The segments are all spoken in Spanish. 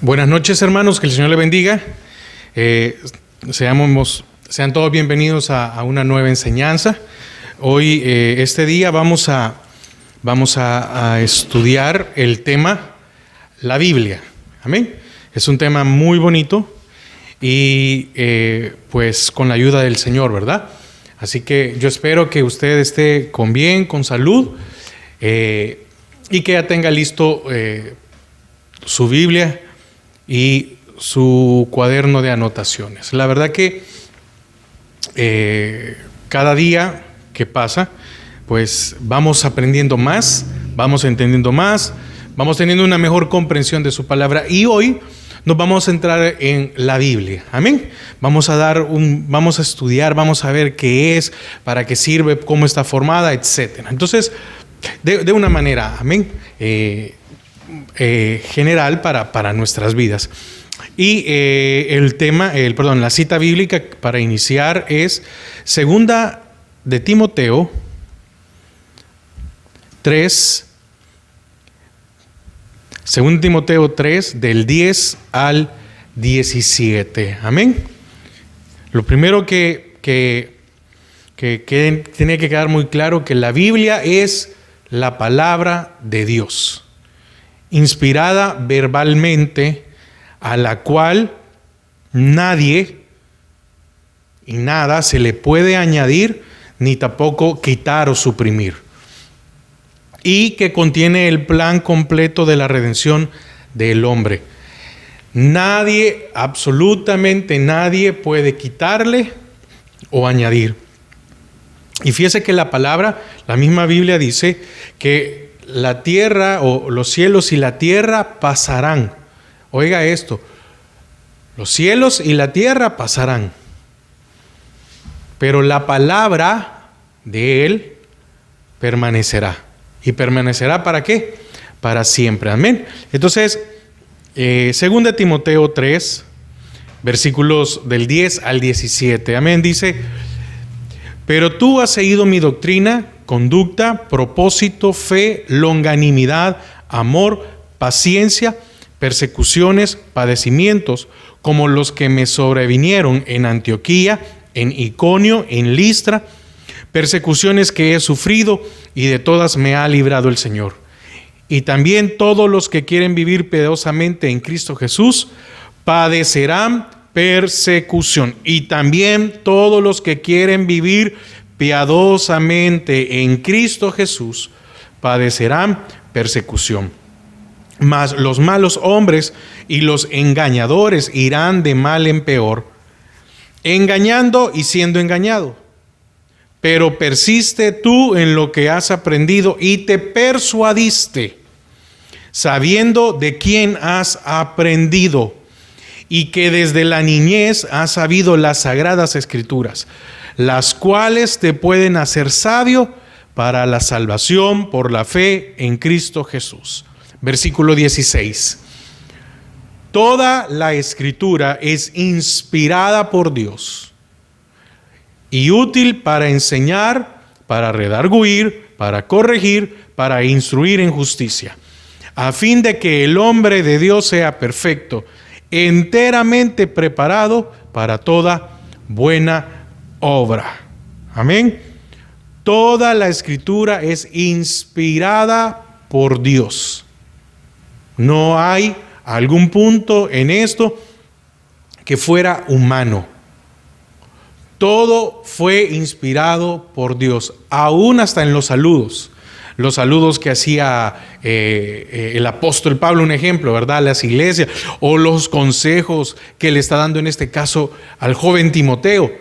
Buenas noches, hermanos, que el Señor le bendiga. Sean todos bienvenidos a una nueva enseñanza. Hoy, este día, vamos a estudiar el tema, la Biblia. Amén. Es un tema muy bonito y pues con la ayuda del Señor, ¿verdad? Así que yo espero que usted esté con bien, con salud y que ya tenga listo su Biblia y su cuaderno de anotaciones. La verdad que cada día que pasa, pues vamos aprendiendo más, vamos entendiendo más, vamos teniendo una mejor comprensión de su palabra. Y hoy nos vamos a centrar en la Biblia. Amén. Vamos a estudiar, vamos a ver qué es, para qué sirve, cómo está formada, etcétera. Entonces, de una manera, amén, general para nuestras vidas. Y la cita bíblica para iniciar es Segunda de Timoteo 3, Segunda de Timoteo 3, del 10 al 17. Amén. Lo primero que tiene que quedar muy claro, que la Biblia es la palabra de Dios, inspirada verbalmente, a la cual nadie y nada se le puede añadir ni tampoco quitar o suprimir, y que contiene el plan completo de la redención del hombre. Nadie, absolutamente nadie, puede quitarle o añadir. Y fíjese que la misma Biblia dice que la tierra o los cielos y la tierra pasarán. Oiga esto, los cielos y la tierra pasarán, pero la palabra de Él permanecerá. ¿Y permanecerá para qué? Para siempre. Amén. Entonces, 2 Timoteo 3, versículos del 10 al 17. Amén. Dice: pero tú has seguido mi doctrina, conducta, propósito, fe, longanimidad, amor, paciencia, persecuciones, padecimientos, como los que me sobrevinieron en Antioquía, en Iconio, en Listra, persecuciones que he sufrido, y de todas me ha librado el Señor. Y también todos los que quieren vivir piadosamente en Cristo Jesús padecerán persecución. Y también todos los que quieren vivir piadosamente en Cristo Jesús padecerán persecución. Mas los malos hombres y los engañadores irán de mal en peor, engañando y siendo engañado. Pero persiste tú en lo que has aprendido y te persuadiste, sabiendo de quién has aprendido, y que desde la niñez has sabido las sagradas escrituras, las cuales te pueden hacer sabio para la salvación por la fe en Cristo Jesús. Versículo 16. Toda la escritura es inspirada por Dios y útil para enseñar, para redarguir, para corregir, para instruir en justicia, a fin de que el hombre de Dios sea perfecto, enteramente preparado para toda buena obra. Amén. Toda la escritura es inspirada por Dios. No hay algún punto en esto que fuera humano. Todo fue inspirado por Dios, aún hasta en los saludos. Los saludos que hacía el apóstol Pablo, un ejemplo, ¿verdad?, a las iglesias, o los consejos que le está dando en este caso al joven Timoteo.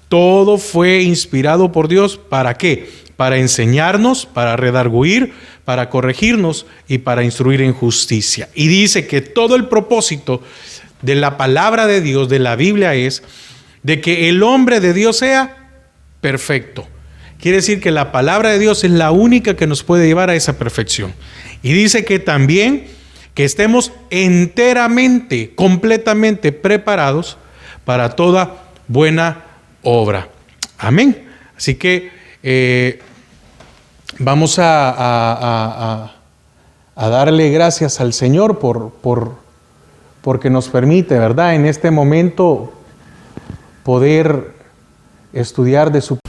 Todo fue inspirado por Dios. ¿Para qué? Para enseñarnos, para redarguir, para corregirnos y para instruir en justicia. Y dice que todo el propósito de la palabra de Dios, de la Biblia, es de que el hombre de Dios sea perfecto. Quiere decir que la palabra de Dios es la única que nos puede llevar a esa perfección. Y dice que también que estemos enteramente, completamente preparados para toda buena obra. Amén. Así que vamos a darle gracias al Señor por porque nos permite, ¿verdad?, en este momento poder estudiar de su...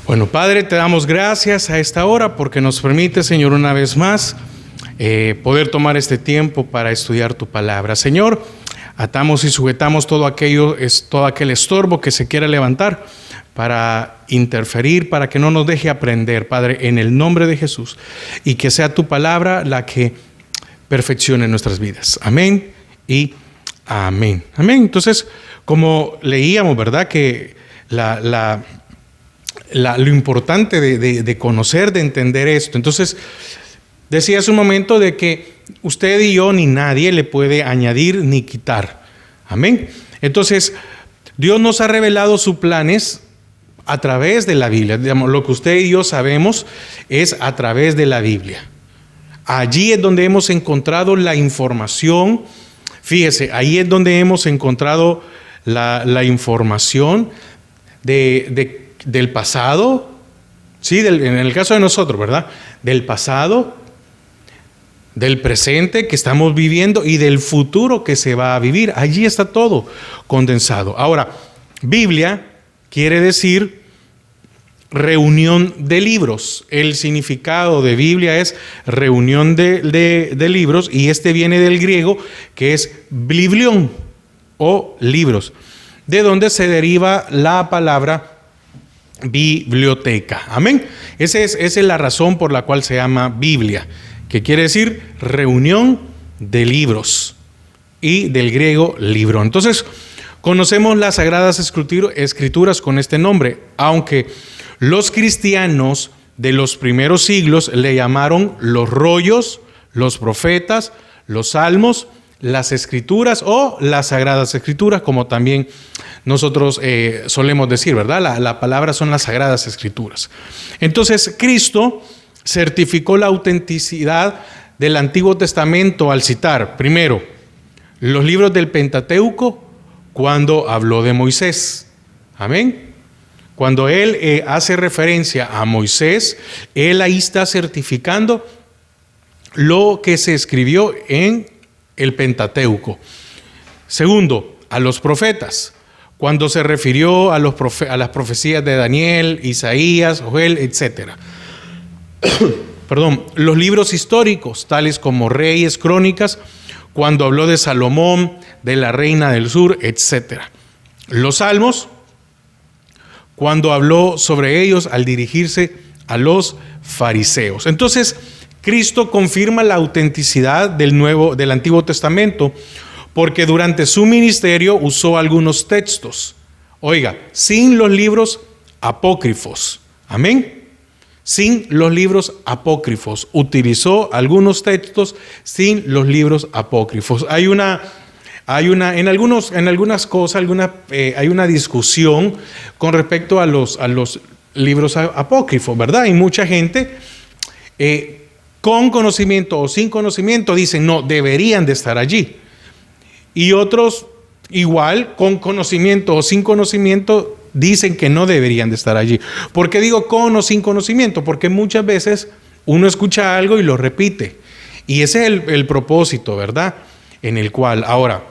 Bueno, Padre, te damos gracias a esta hora porque nos permite, Señor, una vez más poder tomar este tiempo para estudiar tu palabra. Señor, atamos y sujetamos todo aquel estorbo que se quiera levantar para interferir, para que no nos deje aprender, Padre, en el nombre de Jesús, y que sea tu palabra la que perfeccione nuestras vidas. Amén y amén. Amén. Entonces, como leíamos, ¿verdad?, que lo importante de conocer, de entender esto. Entonces, decía hace un momento de que usted y yo ni nadie le puede añadir ni quitar. Amén. Entonces, Dios nos ha revelado sus planes a través de la Biblia. Digamos, lo que usted y yo sabemos es a través de la Biblia. Allí es donde hemos encontrado la información. Fíjese, ahí es donde hemos encontrado la información del pasado, sí, en el caso de nosotros, ¿verdad?, del pasado, del presente que estamos viviendo y del futuro que se va a vivir. Allí está todo condensado. Ahora, Biblia quiere decir reunión de libros. El significado de Biblia es reunión de libros, y este viene del griego, que es biblión o libros, de donde se deriva la palabra biblioteca. Amén. Esa es la razón por la cual se llama Biblia, que quiere decir reunión de libros, y del griego libro. Entonces, conocemos las Sagradas Escrituras con este nombre, aunque los cristianos de los primeros siglos le llamaron los rollos, los profetas, los salmos, las escrituras o las Sagradas Escrituras, como también nosotros solemos decir, ¿verdad? La palabra son las Sagradas Escrituras. Entonces, Cristo certificó la autenticidad del Antiguo Testamento al citar, primero, los libros del Pentateuco cuando habló de Moisés. Amén. Cuando él hace referencia a Moisés, él ahí está certificando lo que se escribió en el Pentateuco. Segundo, a los profetas, cuando se refirió a las profecías de Daniel, Isaías, Joel, etc. Perdón, los libros históricos, tales como Reyes, Crónicas, cuando habló de Salomón, de la reina del sur, etc. Los salmos, cuando habló sobre ellos al dirigirse a los fariseos. Entonces, Cristo confirma la autenticidad del Antiguo Testamento, porque durante su ministerio usó algunos textos. Oiga, sin los libros apócrifos. Amén. Sin los libros apócrifos. Utilizó algunos textos sin los libros apócrifos. Hay una discusión con respecto a los libros apócrifos, ¿verdad? Y mucha gente con conocimiento o sin conocimiento dicen no, deberían de estar allí. Y otros igual, con conocimiento o sin conocimiento, dicen que no deberían de estar allí. ¿Por qué digo con o sin conocimiento? Porque muchas veces uno escucha algo y lo repite. Y ese es el propósito, ¿verdad? En el cual, ahora,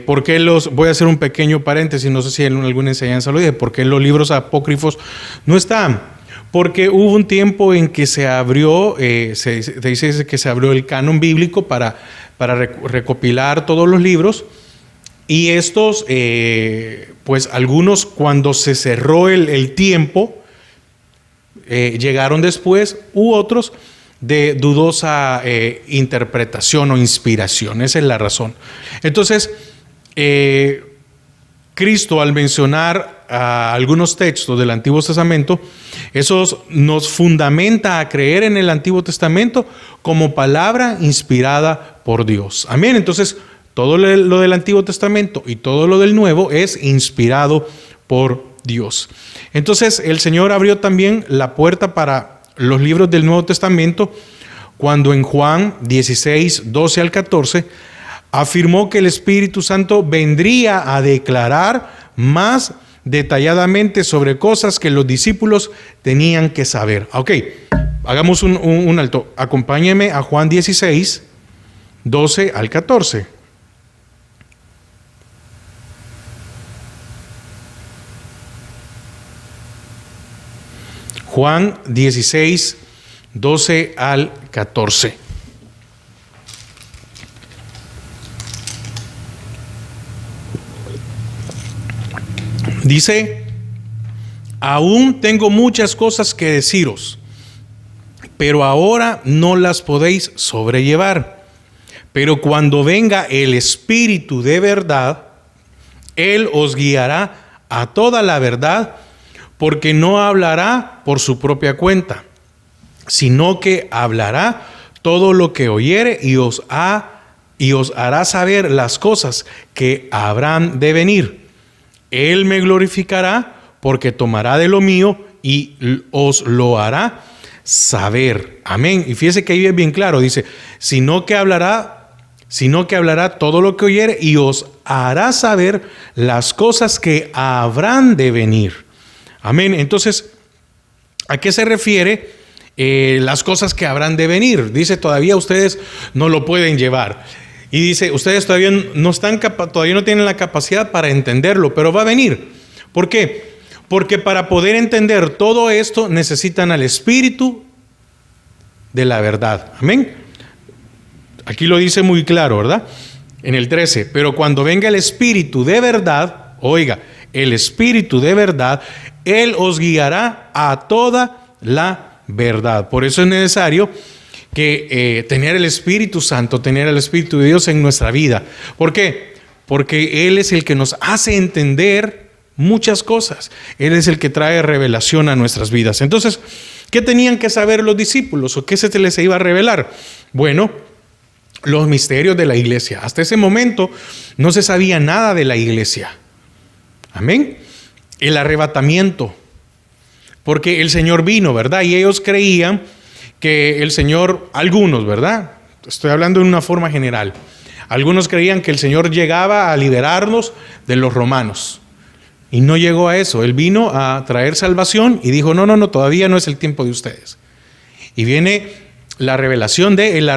¿por qué voy a hacer un pequeño paréntesis, no sé si en alguna enseñanza lo dije, ¿por qué los libros apócrifos no están? Porque hubo un tiempo en que se abrió, se dice que se abrió el canon bíblico para recopilar todos los libros, y estos, pues algunos, cuando se cerró el tiempo, llegaron después, u otros de dudosa interpretación o inspiración. Esa es la razón. Entonces, Cristo, al mencionar algunos textos del Antiguo Testamento, esos nos fundamenta a creer en el Antiguo Testamento como palabra inspirada por Dios. Amén. Entonces, todo lo del Antiguo Testamento y todo lo del Nuevo es inspirado por Dios. Entonces, el Señor abrió también la puerta para los libros del Nuevo Testamento cuando en Juan 16, 12 al 14 afirmó que el Espíritu Santo vendría a declarar más detalladamente sobre cosas que los discípulos tenían que saber. Ok, hagamos un alto. Acompáñenme a Juan 16, 12 al 14. Juan 16, 12 al 14. Dice: aún tengo muchas cosas que deciros, pero ahora no las podéis sobrellevar. Pero cuando venga el Espíritu de verdad, Él os guiará a toda la verdad, porque no hablará por su propia cuenta, sino que hablará todo lo que oyere y os hará saber las cosas que habrán de venir. Él me glorificará, porque tomará de lo mío y os lo hará saber. Amén. Y fíjese que ahí es bien claro, dice, sino que hablará todo lo que oyere y os hará saber las cosas que habrán de venir. Amén. Entonces, ¿a qué se refiere las cosas que habrán de venir? Dice, todavía ustedes no lo pueden llevar. Y dice, ustedes todavía no tienen la capacidad para entenderlo, pero va a venir. ¿Por qué? Porque para poder entender todo esto necesitan al Espíritu de la verdad. Amén. Aquí lo dice muy claro, ¿verdad? En el 13, pero cuando venga el Espíritu de verdad, oiga, el Espíritu de verdad, Él os guiará a toda la verdad. Por eso es necesario que tener el Espíritu Santo, tener el Espíritu de Dios en nuestra vida. ¿Por qué? Porque Él es el que nos hace entender muchas cosas. Él es el que trae revelación a nuestras vidas. Entonces, ¿qué tenían que saber los discípulos o qué se les iba a revelar? Bueno, los misterios de la iglesia. Hasta ese momento no se sabía nada de la iglesia. Amén. El arrebatamiento. Porque el Señor vino, ¿verdad? Y ellos creían que el Señor, algunos, ¿verdad? Estoy hablando en una forma general. Algunos creían que el Señor llegaba a liberarnos de los romanos. Y no llegó a eso. Él vino a traer salvación y dijo, no, todavía no es el tiempo de ustedes. Y viene la revelación del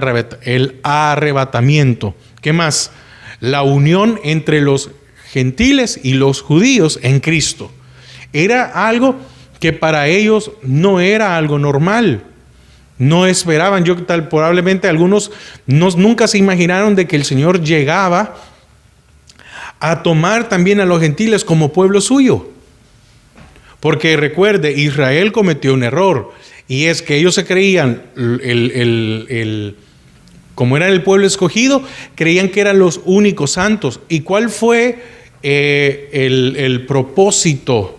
arrebatamiento. ¿Qué más? La unión entre los gentiles y los judíos en Cristo. Era algo que para ellos no era algo normal. No esperaban, probablemente algunos nunca se imaginaron de que el Señor llegaba a tomar también a los gentiles como pueblo suyo. Porque recuerde, Israel cometió un error, y es que ellos se creían, como eran el pueblo escogido, creían que eran los únicos santos. ¿Y cuál fue el propósito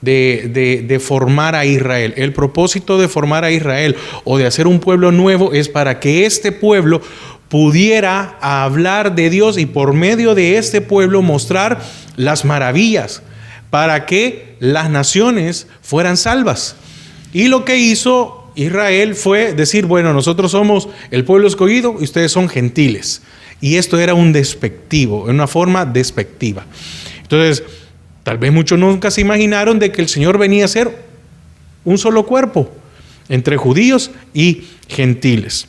de formar a Israel? El propósito de formar a Israel o de hacer un pueblo nuevo es para que este pueblo pudiera hablar de Dios y por medio de este pueblo mostrar las maravillas para que las naciones fueran salvas. Y lo que hizo Israel fue decir, bueno, nosotros somos el pueblo escogido y ustedes son gentiles. Y esto era un despectivo, una forma despectiva. Entonces, tal vez muchos nunca se imaginaron de que el Señor venía a ser un solo cuerpo entre judíos y gentiles.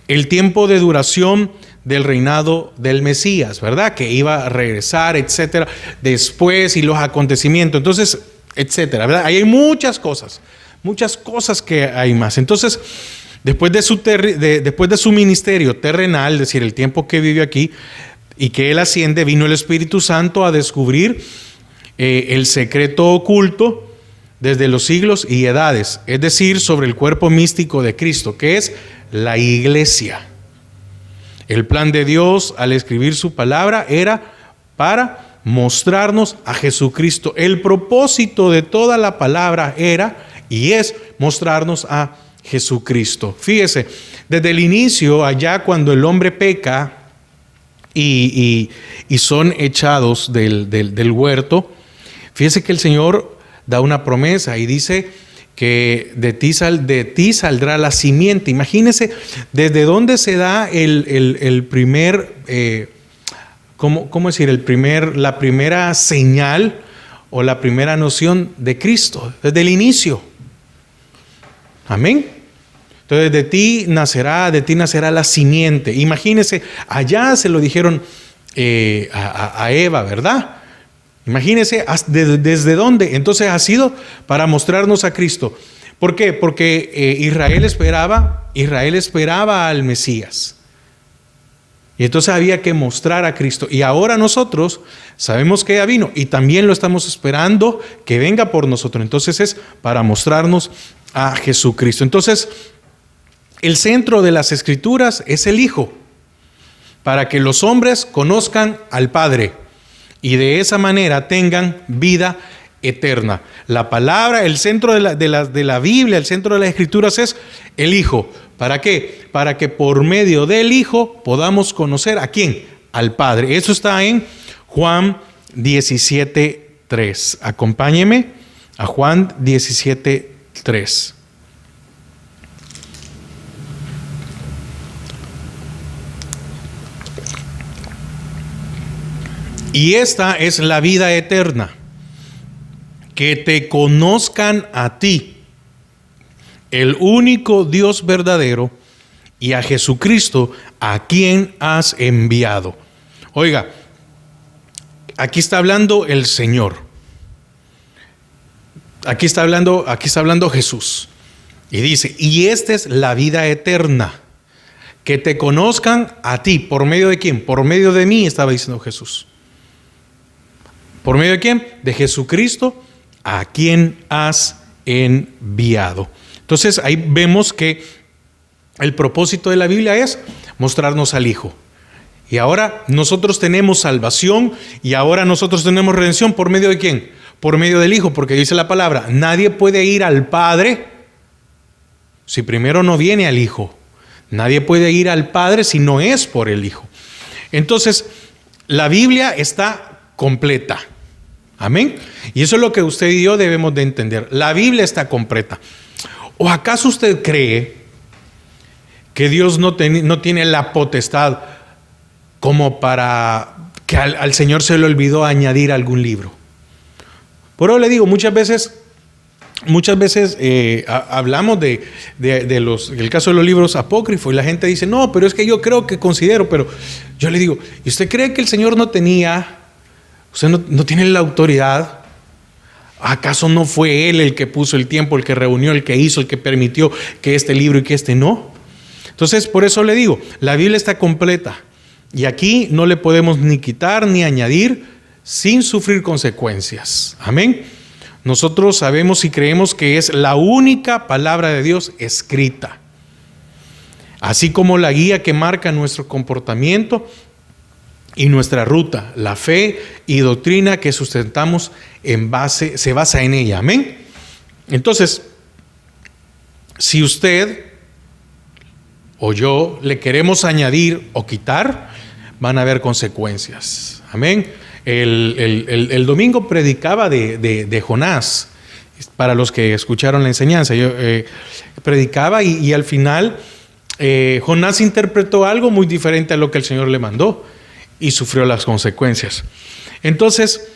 El tiempo de duración del reinado del Mesías, ¿verdad? Que iba a regresar, etcétera, después, y los acontecimientos, entonces, etcétera, ¿verdad? Ahí hay muchas cosas que hay más. Entonces, después de su ministerio terrenal, es decir, el tiempo que vivió aquí y que Él asciende, vino el Espíritu Santo a descubrir el secreto oculto desde los siglos y edades, es decir, sobre el cuerpo místico de Cristo, que es la iglesia. El plan de Dios al escribir su palabra era para mostrarnos a Jesucristo. El propósito de toda la palabra era y es mostrarnos a Jesucristo. Fíjese, desde el inicio, allá cuando el hombre peca y son echados del huerto, fíjese que el Señor da una promesa y dice que de ti saldrá la simiente. Imagínese desde dónde se da el primer, ¿cómo decir? La primera señal o la primera noción de Cristo, desde el inicio. Amén. Entonces de ti nacerá la simiente. Imagínense, allá se lo dijeron a Eva, ¿verdad? Imagínense, ¿desde dónde? Entonces ha sido para mostrarnos a Cristo. ¿Por qué? Porque Israel esperaba al Mesías. Y entonces había que mostrar a Cristo. Y ahora nosotros sabemos que ya vino y también lo estamos esperando que venga por nosotros. Entonces es para mostrarnos a Jesucristo. Entonces, el centro de las Escrituras es el Hijo, para que los hombres conozcan al Padre y de esa manera tengan vida eterna. La palabra, el centro de la Biblia, el centro de las Escrituras es el Hijo. ¿Para qué? Para que por medio del Hijo podamos conocer ¿a quién? Al Padre. Eso está en Juan 17:3. Acompáñeme a Juan 17:3. Y esta es la vida eterna, que te conozcan a ti, el único Dios verdadero, y a Jesucristo, a quien has enviado. Oiga, aquí está hablando el Señor. Aquí está hablando Jesús. Y dice, y esta es la vida eterna, que te conozcan a ti. ¿Por medio de quién? Por medio de mí, estaba diciendo Jesús. ¿Por medio de quién? De Jesucristo, a quien has enviado. Entonces ahí vemos que el propósito de la Biblia es mostrarnos al Hijo. Y ahora nosotros tenemos salvación y ahora nosotros tenemos redención. ¿Por medio de quién? Por medio del Hijo, porque dice la palabra, nadie puede ir al Padre si primero no viene al Hijo. Nadie puede ir al Padre si no es por el Hijo. Entonces, la Biblia está completa. Amén. Y eso es lo que usted y yo debemos de entender. La Biblia está completa. ¿O acaso usted cree que Dios no tiene la potestad como para que al Señor se le olvidó añadir algún libro? Por eso le digo, muchas veces hablamos del caso de los libros apócrifos y la gente dice, no, pero es que yo creo que considero, pero yo le digo, ¿y usted cree que el Señor no tenía, usted no tiene la autoridad? ¿Acaso no fue Él el que puso el tiempo, el que reunió, el que hizo, el que permitió que este libro y que este no? Entonces, por eso le digo, la Biblia está completa y aquí no le podemos ni quitar ni añadir sin sufrir consecuencias. Amén. Nosotros sabemos y creemos que es la única palabra de Dios escrita, así como la guía que marca nuestro comportamiento y nuestra ruta, la fe y doctrina que sustentamos se basa en ella. Amén. Entonces, si usted o yo le queremos añadir o quitar, van a haber consecuencias. Amén. El domingo predicaba de Jonás. Para los que escucharon la enseñanza, yo predicaba y al final Jonás interpretó algo muy diferente a lo que el Señor le mandó y sufrió las consecuencias. Entonces,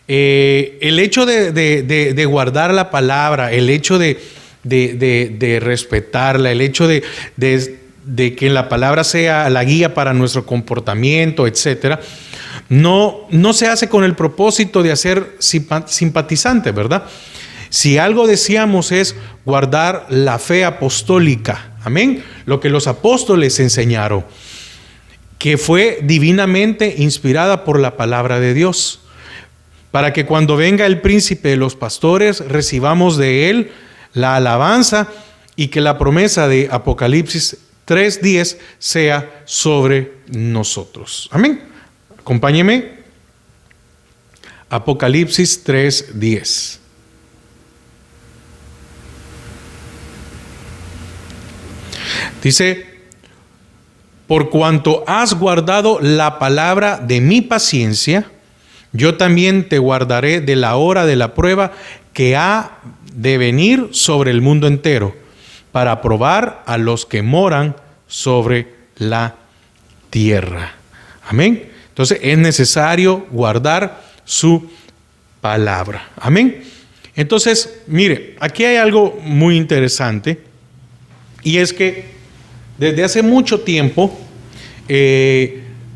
el hecho de guardar la palabra, el hecho de respetarla, el hecho de que la palabra sea la guía para nuestro comportamiento, etcétera, no se hace con el propósito de hacer simpatizante, ¿verdad? Si algo decíamos es guardar la fe apostólica, amén, lo que los apóstoles enseñaron, que fue divinamente inspirada por la palabra de Dios, para que cuando venga el príncipe de los pastores recibamos de él la alabanza y que la promesa de Apocalipsis 3:10 sea sobre nosotros. Amén. Acompáñeme. Apocalipsis 3:10. Dice, por cuanto has guardado la palabra de mi paciencia, yo también te guardaré de la hora de la prueba que ha de venir sobre el mundo entero, para probar a los que moran sobre la tierra. Amén. Entonces es necesario guardar su palabra. Amén. Entonces, mire, aquí hay algo muy interesante Y es que desde hace mucho tiempo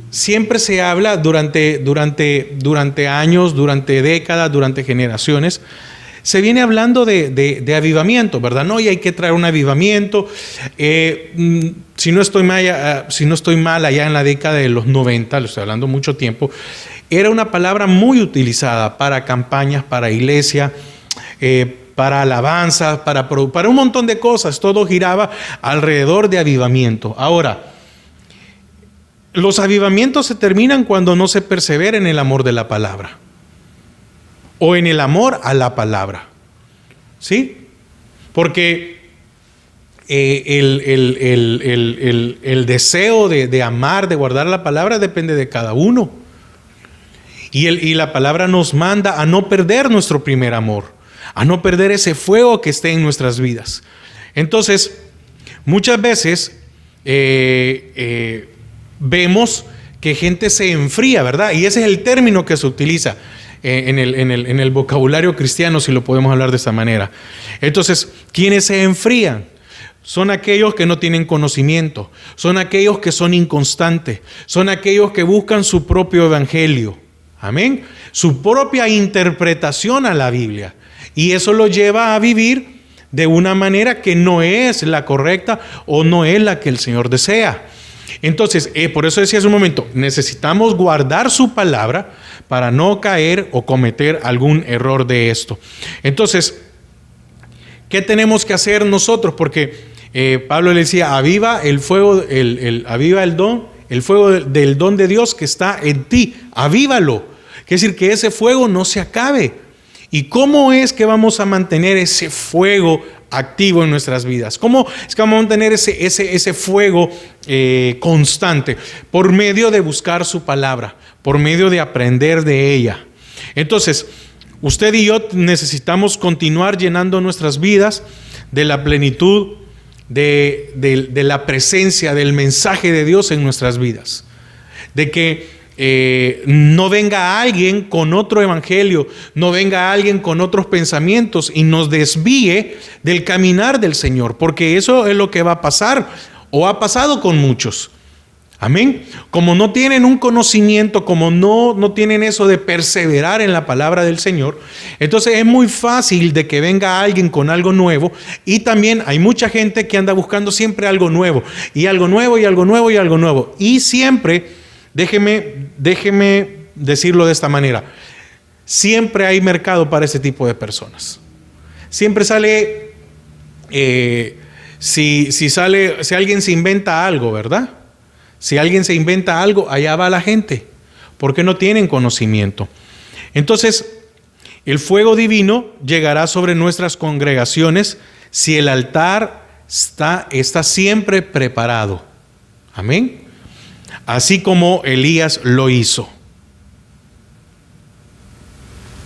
siempre se habla durante años, durante décadas, durante generaciones, se viene hablando de avivamiento, ¿verdad? No, y hay que traer un avivamiento. Si no estoy mal, allá en la década de los 90, lo estoy hablando mucho tiempo, era una palabra muy utilizada para campañas, para iglesia, para alabanza, para un montón de cosas. Todo giraba alrededor de avivamiento. Ahora, los avivamientos se terminan cuando no se persevera en el amor de la palabra o en el amor a la palabra, ¿sí? Porque el deseo de amar, de guardar la palabra depende de cada uno. Y la palabra nos manda a no perder nuestro primer amor, a no perder ese fuego que esté en nuestras vidas. Entonces, muchas veces vemos que gente se enfría, ¿verdad? Y ese es el término que se utiliza en el vocabulario cristiano, si lo podemos hablar de esta manera. Entonces, ¿quiénes se enfrían? Son aquellos que no tienen conocimiento, son aquellos que son inconstantes, son aquellos que buscan su propio evangelio, amén, su propia interpretación a la Biblia. Y eso lo lleva a vivir de una manera que no es la correcta o no es la que el Señor desea. Entonces, por eso decía hace un momento, necesitamos guardar su palabra para no caer o cometer algún error de esto. Entonces, ¿qué tenemos que hacer nosotros? Porque Pablo le decía, aviva el fuego, aviva el don, el fuego del don de Dios que está en ti, avívalo. Quiere decir que ese fuego no se acabe. ¿Y cómo es que vamos a mantener ese fuego activo en nuestras vidas? ¿Cómo es que vamos a mantener ese fuego constante? Por medio de buscar su palabra, por medio de aprender de ella. Entonces, usted y yo necesitamos continuar llenando nuestras vidas de la plenitud, de la presencia, del mensaje de Dios en nuestras vidas. De que no venga alguien con otro evangelio, no venga alguien con otros pensamientos y nos desvíe del caminar del Señor, porque eso es lo que va a pasar o ha pasado con muchos. Amén. Como no tienen un conocimiento, como no tienen eso de perseverar en la palabra del Señor, entonces es muy fácil de que venga alguien con algo nuevo. Y también hay mucha gente que anda buscando siempre algo nuevo y algo nuevo y algo nuevo y algo nuevo. Y siempre, déjeme decirlo de esta manera, siempre hay mercado para ese tipo de personas. Siempre sale, si alguien se inventa algo, ¿verdad? Si alguien se inventa algo, allá va la gente, porque no tienen conocimiento. Entonces, el fuego divino llegará sobre nuestras congregaciones si el altar está siempre preparado. Amén. Así como Elías lo hizo.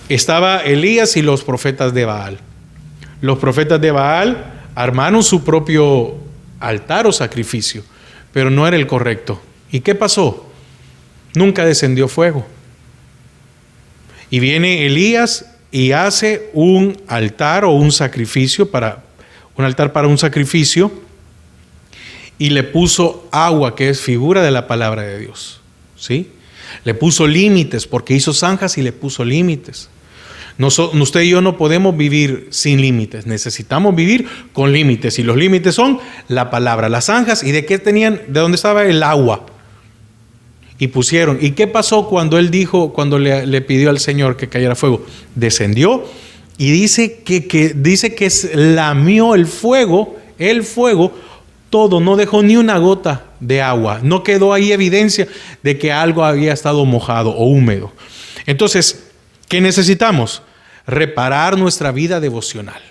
Estaba Elías y los profetas de Baal. Los profetas de Baal armaron su propio altar o sacrificio, pero no era el correcto. ¿Y qué pasó? Nunca descendió fuego. Y viene Elías y hace un altar o un sacrificio un altar para un sacrificio, y le puso agua, que es figura de la palabra de Dios, ¿sí? Le puso límites, porque hizo zanjas y le puso límites. Usted y yo no podemos vivir sin límites, necesitamos vivir con límites, y los límites son la palabra, las zanjas. ¿Y de dónde estaba el agua? Y pusieron. ¿Y qué pasó cuando él cuando le pidió al Señor que cayera fuego? Descendió, y dice que lamió el fuego, todo, no dejó ni una gota de agua, no quedó ahí evidencia de que algo había estado mojado o húmedo. Entonces, ¿qué necesitamos? Reparar nuestra vida devocional,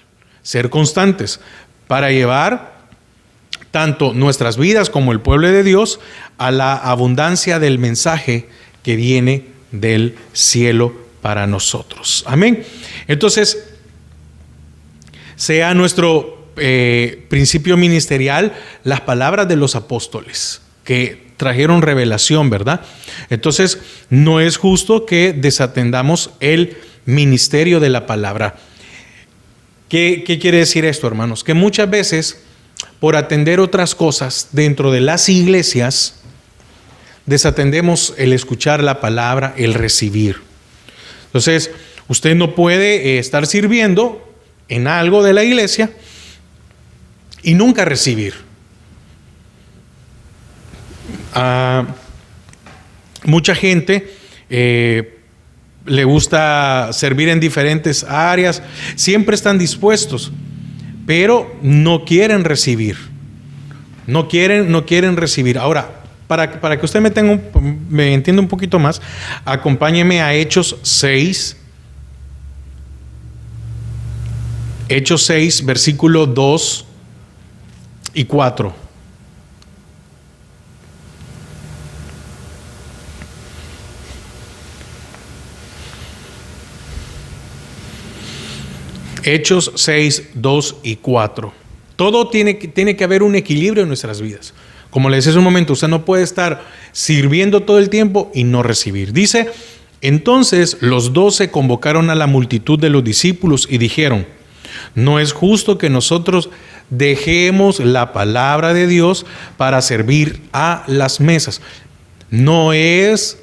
ser constantes para llevar tanto nuestras vidas como el pueblo de Dios a la abundancia del mensaje que viene del cielo para nosotros. Amén. Entonces, sea nuestro principio ministerial las palabras de los apóstoles que trajeron revelación, ¿verdad? Entonces, no es justo que desatendamos el ministerio de la palabra. ¿Qué quiere decir esto, hermanos? Que muchas veces por atender otras cosas dentro de las iglesias, desatendemos el escuchar la palabra, el recibir. Entonces, usted no puede estar sirviendo en algo de la iglesia y nunca recibir. Mucha gente le gusta servir en diferentes áreas, siempre están dispuestos, pero no quieren recibir. No quieren recibir. Ahora, para que usted me entienda un poquito más, acompáñeme a Hechos 6. Hechos 6, versículos 2 y 4. Hechos 6, 2 y 4. Todo tiene que haber un equilibrio en nuestras vidas. Como le decía hace un momento, usted no puede estar sirviendo todo el tiempo y no recibir. Dice, entonces los 12 convocaron a la multitud de los discípulos y dijeron, no es justo que nosotros dejemos la palabra de Dios para servir a las mesas. No es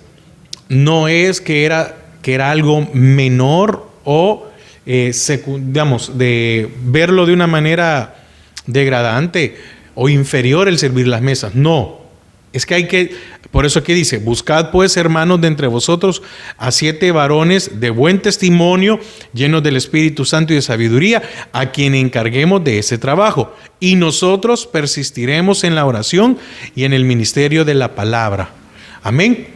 que era algo menor o digamos, de verlo de una manera degradante o inferior el servir las mesas. No, es que por eso aquí dice, buscad pues, hermanos, de entre vosotros a 7 varones de buen testimonio, llenos del Espíritu Santo y de sabiduría, a quien encarguemos de ese trabajo. Y nosotros persistiremos en la oración y en el ministerio de la palabra. Amén.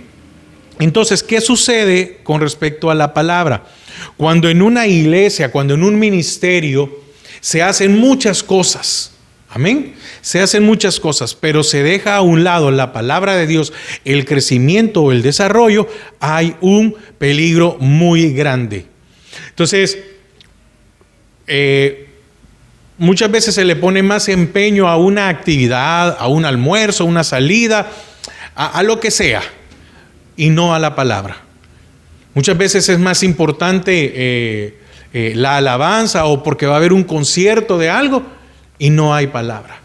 Entonces, ¿qué sucede con respecto a la palabra? Cuando en una iglesia, cuando en un ministerio se hacen muchas cosas, amén, se hacen muchas cosas, pero se deja a un lado la palabra de Dios, el crecimiento o el desarrollo, hay un peligro muy grande. Entonces, muchas veces se le pone más empeño a una actividad, a un almuerzo, a una salida, a lo que sea, y no a la palabra. Muchas veces es más importante la alabanza o porque va a haber un concierto de algo y no hay palabra.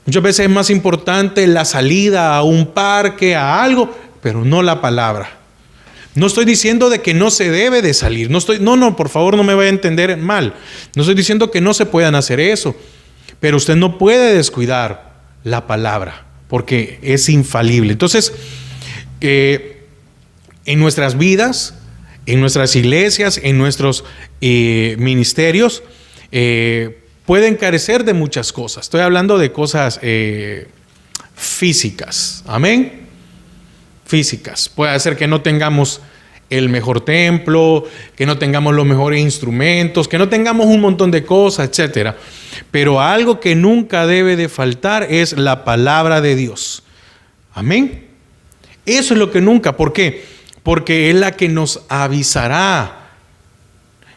Muchas veces es más importante la salida a un parque, a algo, pero no la palabra. No estoy diciendo de que no se debe de salir. No, por favor, no me vaya a entender mal. No estoy diciendo que no se puedan hacer eso, pero usted no puede descuidar la palabra porque es infalible. Entonces, en nuestras vidas, en nuestras iglesias, en nuestros ministerios, pueden carecer de muchas cosas. Estoy hablando de cosas físicas. Amén. Físicas. Puede ser que no tengamos el mejor templo, que no tengamos los mejores instrumentos, que no tengamos un montón de cosas, etcétera. Pero algo que nunca debe de faltar es la palabra de Dios. Amén. Eso es lo que nunca. ¿Por qué? Porque es la que nos avisará,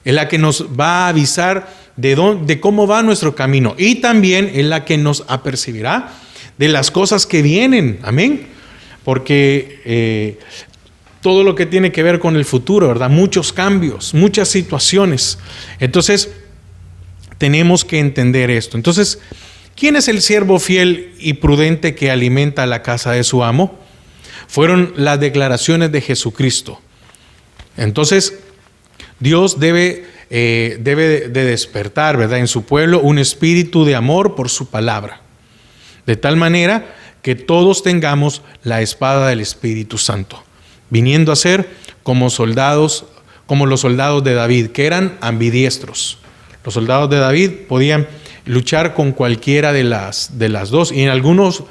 es la que nos va a avisar de cómo va nuestro camino, y también es la que nos apercibirá de las cosas que vienen. Amén. Porque todo lo que tiene que ver con el futuro, ¿verdad? Muchos cambios, muchas situaciones. Entonces, tenemos que entender esto. Entonces, ¿quién es el siervo fiel y prudente que alimenta la casa de su amo? Fueron las declaraciones de Jesucristo. Entonces, Dios debe de despertar, ¿verdad?, en su pueblo un espíritu de amor por su palabra, de tal manera que todos tengamos la espada del Espíritu Santo, viniendo a ser como los soldados de David, que eran ambidiestros. Los soldados de David podían luchar con cualquiera de las dos, y en algunos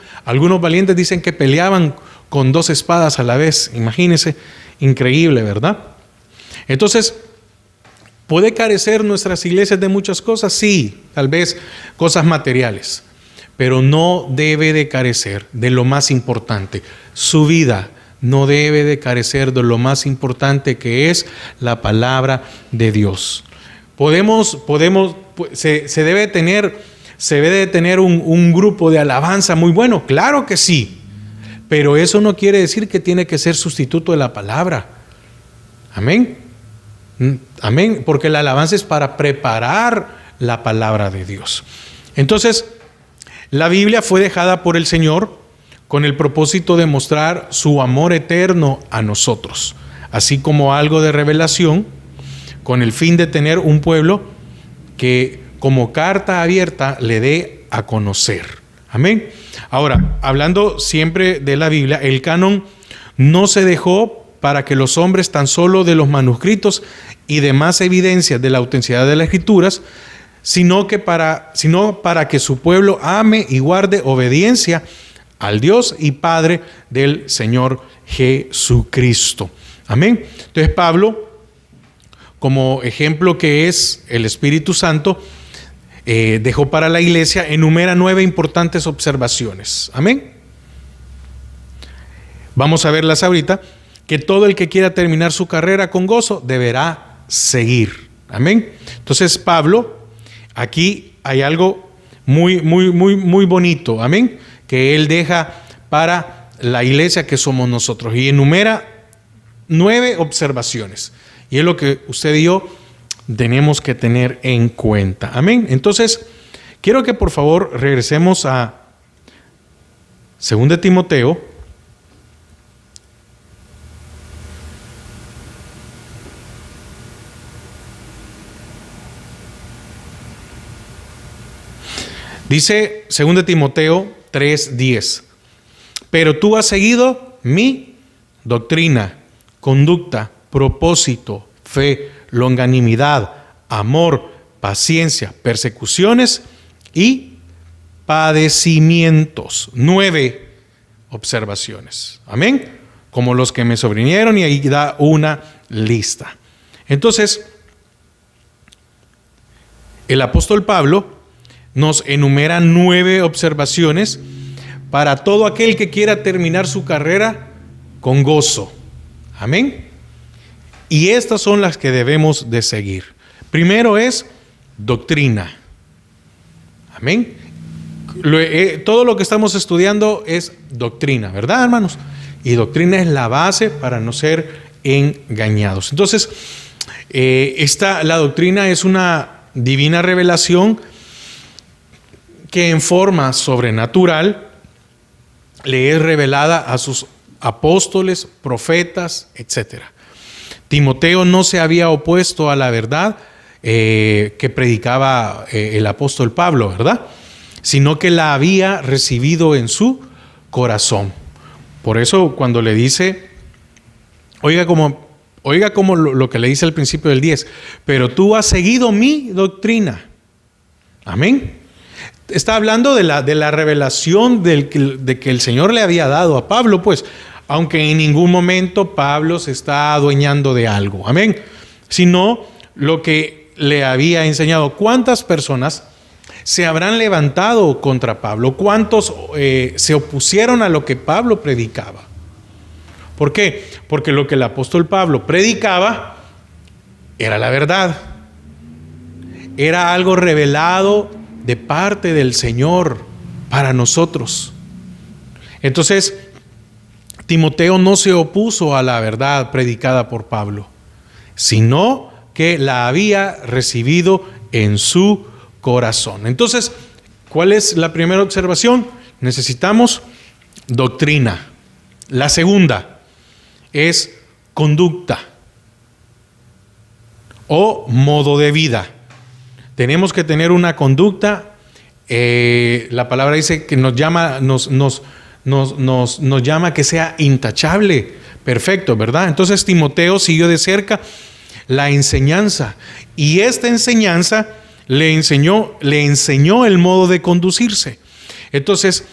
valientes dicen que peleaban con 2 espadas a la vez. Imagínense, increíble, ¿verdad? Entonces, ¿puede carecer nuestras iglesias de muchas cosas? Sí, tal vez cosas materiales, pero no debe de carecer de lo más importante. Su vida no debe de carecer de lo más importante, que es la palabra de Dios. Se debe de tener un grupo de alabanza muy bueno, claro que sí. Pero eso no quiere decir que tiene que ser sustituto de la palabra. Amén. Amén. Porque la alabanza es para preparar la palabra de Dios. Entonces, La Biblia fue dejada por el Señor con el propósito de mostrar su amor eterno a nosotros, así como algo de revelación, con el fin de tener un pueblo que como carta abierta le dé a conocer. Amén. Ahora, hablando siempre de la Biblia, el canon no se dejó para que los hombres tan solo de los manuscritos y demás evidencias de la autenticidad de las Escrituras, sino para que su pueblo ame y guarde obediencia al Dios y Padre del Señor Jesucristo. Amén. Entonces Pablo, como ejemplo que es el Espíritu Santo, dejó para la iglesia, enumera 9 importantes observaciones. Amén. Vamos a verlas ahorita. Que todo el que quiera terminar su carrera con gozo deberá seguir. Amén. Entonces Pablo, aquí hay algo muy bonito. Amén. Que él deja para la iglesia que somos nosotros. Y enumera 9 observaciones. Y es lo que usted y yo tenemos que tener en cuenta. Amén. Entonces, quiero que por favor regresemos a 2 Timoteo. Dice 2 Timoteo 3:10. Pero tú has seguido mi doctrina, conducta, propósito, fe, longanimidad, amor, paciencia, persecuciones y padecimientos. 9 observaciones. Amén. Como los que me sobrevinieron, y ahí da una lista. Entonces, el apóstol Pablo nos enumera 9 observaciones para todo aquel que quiera terminar su carrera con gozo. Amén. Y estas son las que debemos de seguir. Primero es doctrina. Amén. Todo lo que estamos estudiando es doctrina, ¿verdad, hermanos? Y doctrina es la base para no ser engañados. Entonces, la doctrina es una divina revelación que en forma sobrenatural le es revelada a sus apóstoles, profetas, etc. Timoteo no se había opuesto a la verdad que predicaba el apóstol Pablo, ¿verdad? Sino que la había recibido en su corazón. Por eso cuando le dice, oiga como lo que le dice al principio del 10, pero tú has seguido mi doctrina. Amén. Está hablando de la revelación de que el Señor le había dado a Pablo, pues, aunque en ningún momento Pablo se está adueñando de algo, amén, sino lo que le había enseñado. ¿Cuántas personas se habrán levantado contra Pablo? ¿Cuántos se opusieron a lo que Pablo predicaba? ¿Por qué? Porque lo que el apóstol Pablo predicaba era la verdad, era algo revelado de parte del Señor para nosotros. Entonces, Timoteo no se opuso a la verdad predicada por Pablo, sino que la había recibido en su corazón. Entonces, ¿cuál es la primera observación? Necesitamos doctrina. La segunda es conducta o modo de vida. Tenemos que tener una conducta. La palabra dice que nos llama que sea intachable, perfecto, ¿verdad? Entonces Timoteo siguió de cerca la enseñanza, y esta enseñanza le enseñó el modo de conducirse. Entonces,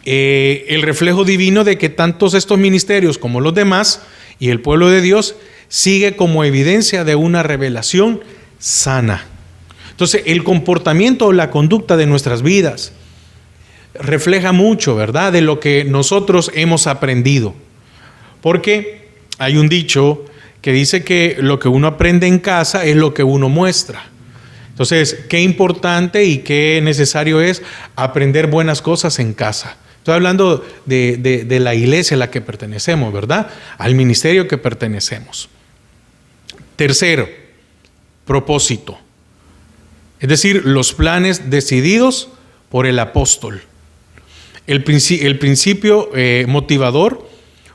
el reflejo divino de que tantos estos ministerios como los demás y el pueblo de Dios sigue como evidencia de una revelación sana. Entonces, el comportamiento o la conducta de nuestras vidas refleja mucho, ¿verdad?, de lo que nosotros hemos aprendido. Porque hay un dicho que dice que lo que uno aprende en casa es lo que uno muestra. Entonces, qué importante y qué necesario es aprender buenas cosas en casa. Estoy hablando de la iglesia a la que pertenecemos, ¿verdad?, al ministerio que pertenecemos. Tercero, propósito. Es decir, los planes decididos por el apóstol. El principio motivador,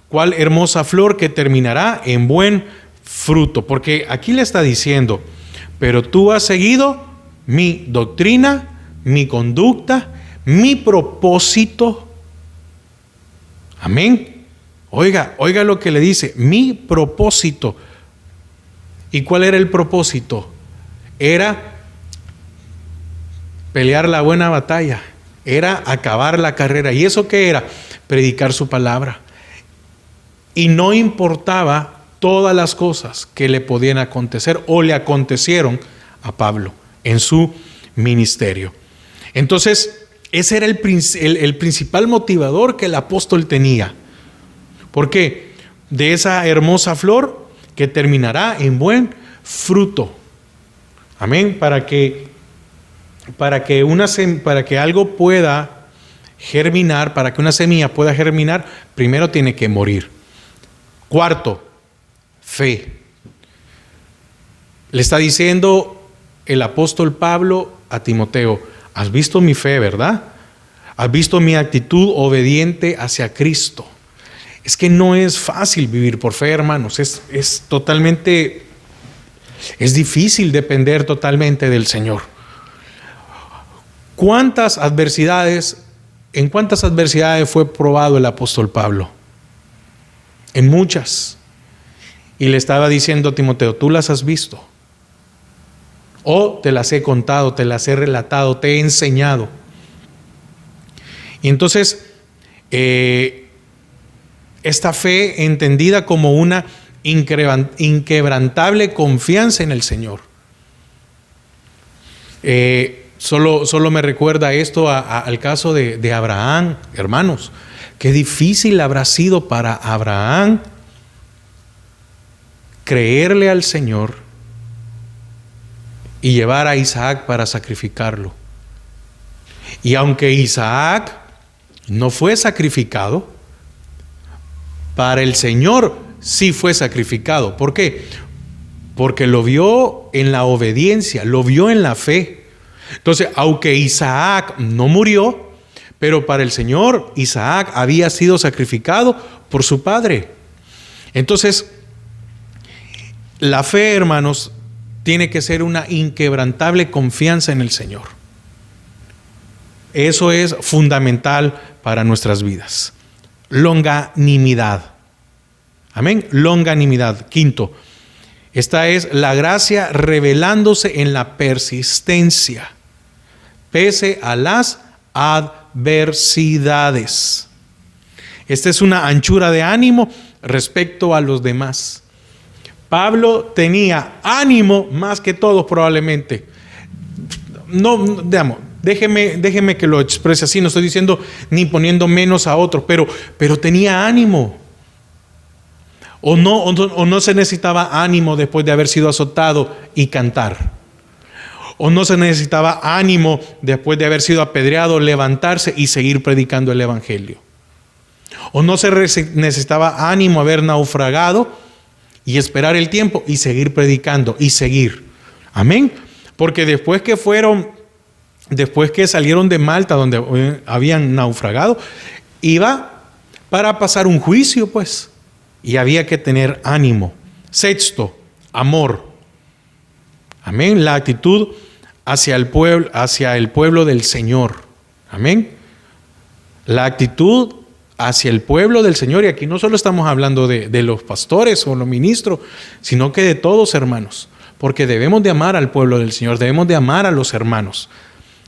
cuál hermosa flor que terminará en buen fruto. Porque aquí le está diciendo, pero tú has seguido mi doctrina, mi conducta, mi propósito. Amén. Oiga lo que le dice, mi propósito. ¿Y cuál era el propósito? Era pelear la buena batalla, era acabar la carrera. ¿Y eso qué era? Predicar su palabra. Y no importaba todas las cosas que le podían acontecer o le acontecieron a Pablo en su ministerio. Entonces, ese era el principal motivador que el apóstol tenía. ¿Por qué? De esa hermosa flor que terminará en buen fruto. Amén. Para que algo pueda germinar, para que una semilla pueda germinar, primero tiene que morir. Cuarto, fe. Le está diciendo el apóstol Pablo a Timoteo, has visto mi fe, ¿verdad? Has visto mi actitud obediente hacia Cristo. Es que no es fácil vivir por fe, hermanos. Es difícil depender totalmente del Señor. ¿En cuántas adversidades fue probado el apóstol Pablo? En muchas. Y le estaba diciendo a Timoteo, tú las has visto. O te las he contado, te las he relatado, te he enseñado. Y entonces, esta fe entendida como una inquebrantable confianza en el Señor. Solo me recuerda esto al caso de Abraham, hermanos. Qué difícil habrá sido para Abraham creerle al Señor y llevar a Isaac para sacrificarlo. Y aunque Isaac no fue sacrificado, para el Señor sí fue sacrificado. ¿Por qué? Porque lo vio en la obediencia, lo vio en la fe. Entonces, aunque Isaac no murió, pero para el Señor Isaac había sido sacrificado por su padre. Entonces, la fe, hermanos, tiene que ser una inquebrantable confianza en el Señor. Eso es fundamental para nuestras vidas. Longanimidad. Amén. Longanimidad. Quinto, esta es la gracia revelándose en la persistencia, pese a las adversidades. Esta es una anchura de ánimo respecto a los demás. Pablo tenía ánimo más que todos probablemente. Déjeme que lo exprese así, no estoy diciendo ni poniendo menos a otros, pero tenía ánimo. O no se necesitaba ánimo después de haber sido azotado y cantar. O no se necesitaba ánimo después de haber sido apedreado, levantarse y seguir predicando el evangelio. O no se necesitaba ánimo haber naufragado y esperar el tiempo y seguir predicando y seguir. Amén. Porque después que salieron de Malta, donde habían naufragado, iba para pasar un juicio, pues. Y había que tener ánimo. Sexto, amor. Amén. La actitud hacia el pueblo del Señor. Amén. La actitud hacia el pueblo del Señor. Y aquí no solo estamos hablando de los pastores o los ministros, sino que de todos, hermanos. Porque debemos de amar al pueblo del Señor. Debemos de amar a los hermanos.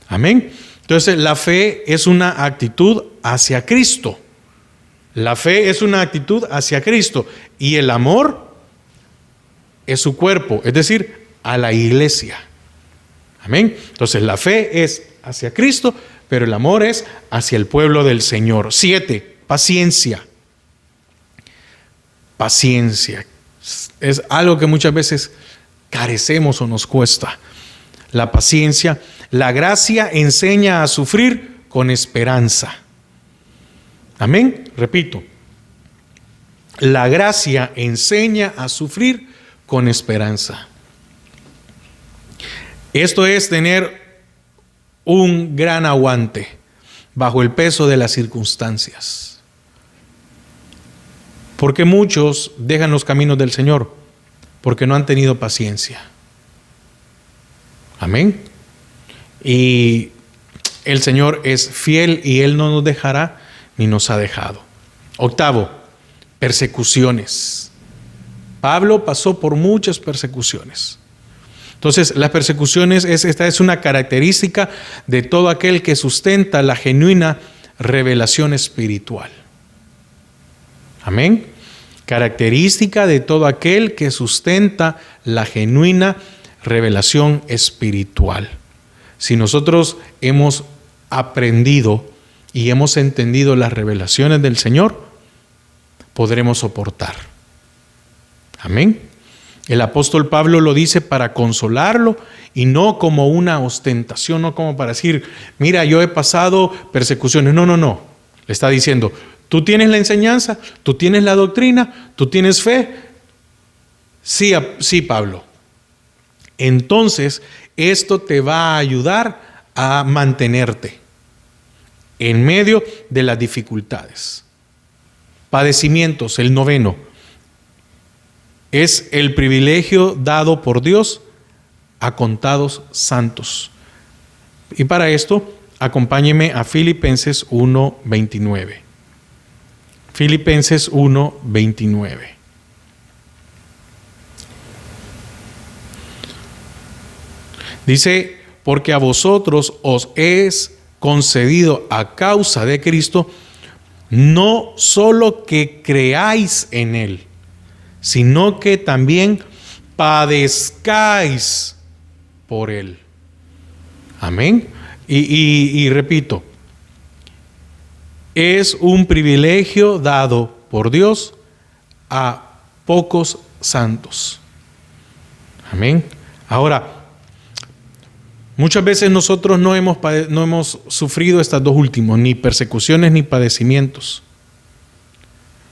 Amén. Entonces, la fe es una actitud hacia Cristo. La fe es una actitud hacia Cristo. Y el amor es su cuerpo, es decir, a la iglesia. Amén. Entonces, la fe es hacia Cristo, pero el amor es hacia el pueblo del Señor. 7, paciencia. Paciencia. Es algo que muchas veces carecemos o nos cuesta. La paciencia. La gracia enseña a sufrir con esperanza. Amén. Repito. La gracia enseña a sufrir con esperanza. Esto es tener un gran aguante bajo el peso de las circunstancias. Porque muchos dejan los caminos del Señor porque no han tenido paciencia. Amén. Y el Señor es fiel y Él no nos dejará ni nos ha dejado. Octavo, persecuciones. Pablo pasó por muchas persecuciones. Entonces, las persecuciones, esta es una característica de todo aquel que sustenta la genuina revelación espiritual. Amén. Característica de todo aquel que sustenta la genuina revelación espiritual. Si nosotros hemos aprendido y hemos entendido las revelaciones del Señor, podremos soportar. Amén. El apóstol Pablo lo dice para consolarlo y no como una ostentación, no como para decir, mira, yo he pasado persecuciones. No. Le está diciendo, tú tienes la enseñanza, tú tienes la doctrina, tú tienes fe. Sí, Pablo. Entonces, esto te va a ayudar a mantenerte en medio de las dificultades. Padecimientos, el noveno. Es el privilegio dado por Dios a contados santos. Y para esto, acompáñeme a Filipenses 1:29. Filipenses 1:29. Dice, porque a vosotros os es concedido a causa de Cristo, no solo que creáis en Él, sino que también padezcáis por Él. Amén. Y repito, es un privilegio dado por Dios a pocos santos. Amén. Ahora, muchas veces nosotros no hemos sufrido estas dos últimos, ni persecuciones ni padecimientos.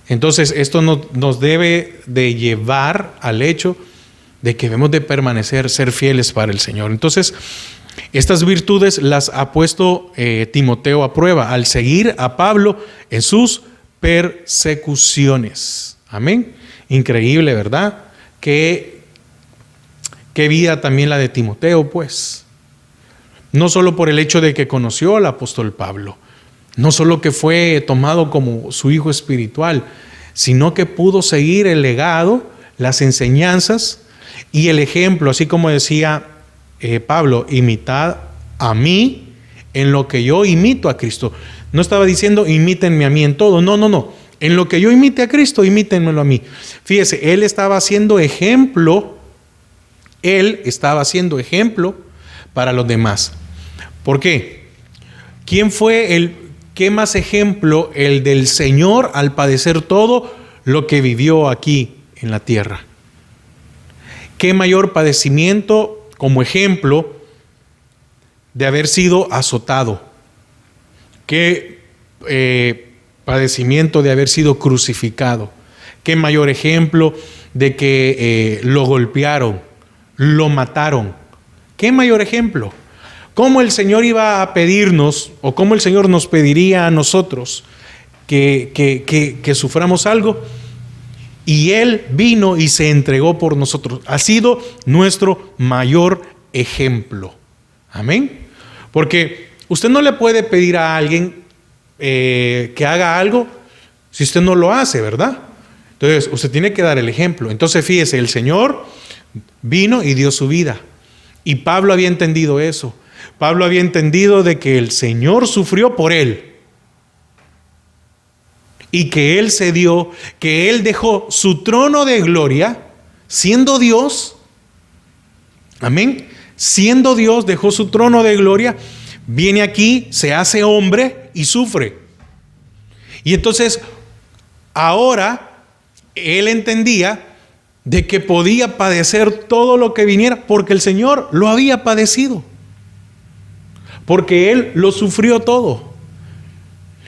Entonces, esto nos debe de llevar al hecho de que debemos de permanecer, ser fieles para el Señor. Entonces, estas virtudes las ha puesto Timoteo a prueba al seguir a Pablo en sus persecuciones. Amén. Increíble, ¿verdad? Qué vida también la de Timoteo, pues. No solo por el hecho de que conoció al apóstol Pablo, no solo que fue tomado como su hijo espiritual, sino que pudo seguir el legado, las enseñanzas y el ejemplo, así como decía Pablo, imitad a mí en lo que yo imito a Cristo. No estaba diciendo imítenme a mí en todo, no. En lo que yo imite a Cristo, imítenmelo a mí. Fíjese, él estaba haciendo ejemplo para los demás. ¿Por qué? ¿Qué más ejemplo el del Señor al padecer todo lo que vivió aquí en la tierra? ¿Qué mayor padecimiento como ejemplo de haber sido azotado? ¿Qué padecimiento de haber sido crucificado? ¿Qué mayor ejemplo de que lo golpearon, lo mataron? ¿Qué mayor ejemplo? ¿Cómo el Señor iba a pedirnos, o cómo el Señor nos pediría a nosotros que suframos algo? Y Él vino y se entregó por nosotros. Ha sido nuestro mayor ejemplo. Amén. Porque usted no le puede pedir a alguien que haga algo si usted no lo hace, ¿verdad? Entonces, usted tiene que dar el ejemplo. Entonces, fíjese, el Señor vino y dio su vida. Y Pablo había entendido eso. Pablo había entendido de que el Señor sufrió por él. Y que Él se dio, que Él dejó su trono de gloria, siendo Dios. Amén. Siendo Dios, dejó su trono de gloria, viene aquí, se hace hombre y sufre. Y entonces, ahora, Él entendía de que podía padecer todo lo que viniera, porque el Señor lo había padecido. Porque Él lo sufrió todo.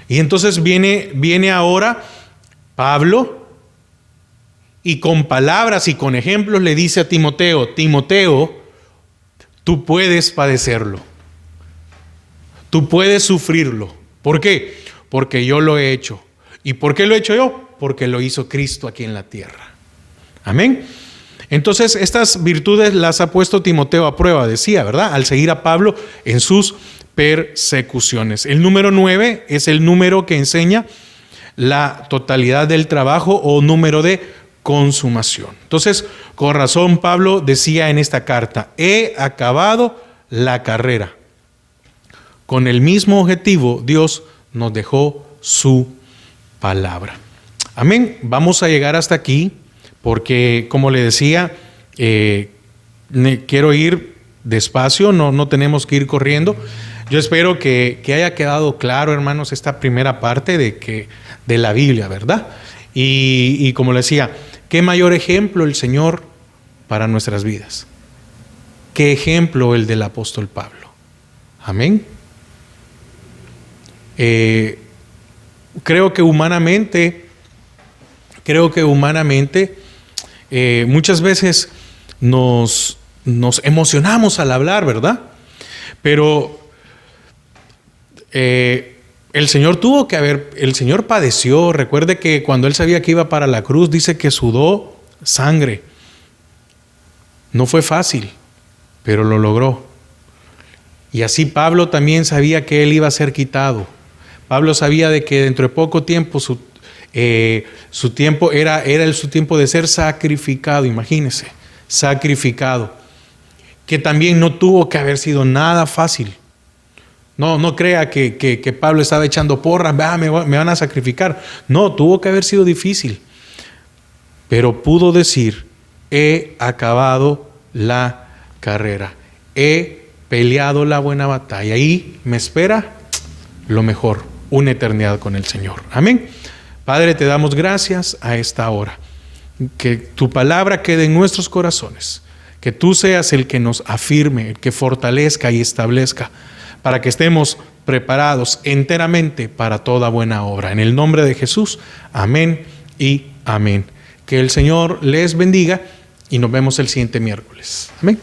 Y entonces viene ahora Pablo y con palabras y con ejemplos le dice a Timoteo, Timoteo, tú puedes padecerlo. Tú puedes sufrirlo. ¿Por qué? Porque yo lo he hecho. ¿Y por qué lo he hecho yo? Porque lo hizo Cristo aquí en la tierra. Amén. Entonces, estas virtudes las ha puesto Timoteo a prueba, decía, ¿verdad? Al seguir a Pablo en sus persecuciones. El número 9 es el número que enseña la totalidad del trabajo o número de consumación. Entonces, con razón Pablo decía en esta carta: he acabado la carrera. Con el mismo objetivo, Dios nos dejó su palabra. Amén. Vamos a llegar hasta aquí porque, como le decía, quiero ir despacio, no tenemos que ir corriendo. Yo espero que haya quedado claro, hermanos, esta primera parte de la Biblia, ¿verdad? Y como le decía, ¿qué mayor ejemplo el Señor para nuestras vidas? ¿Qué ejemplo el del apóstol Pablo? Amén. Creo que humanamente muchas veces nos emocionamos al hablar, ¿verdad? Pero el Señor el Señor padeció. Recuerde que cuando Él sabía que iba para la cruz, dice que sudó sangre. No fue fácil, pero lo logró. Y así Pablo también sabía que Él iba a ser quitado. Pablo sabía de que dentro de poco tiempo su tiempo era su tiempo de ser sacrificado. Imagínese, sacrificado. Que también no tuvo que haber sido nada fácil. No crea que Pablo estaba echando porras, me van a sacrificar. No, tuvo que haber sido difícil. Pero pudo decir: he acabado la carrera. He peleado la buena batalla. Y me espera lo mejor, una eternidad con el Señor. Amén. Padre, te damos gracias a esta hora. Que tu palabra quede en nuestros corazones. Que tú seas el que nos afirme, el que fortalezca y establezca, para que estemos preparados enteramente para toda buena obra. En el nombre de Jesús, amén y amén. Que el Señor les bendiga y nos vemos el siguiente miércoles. Amén.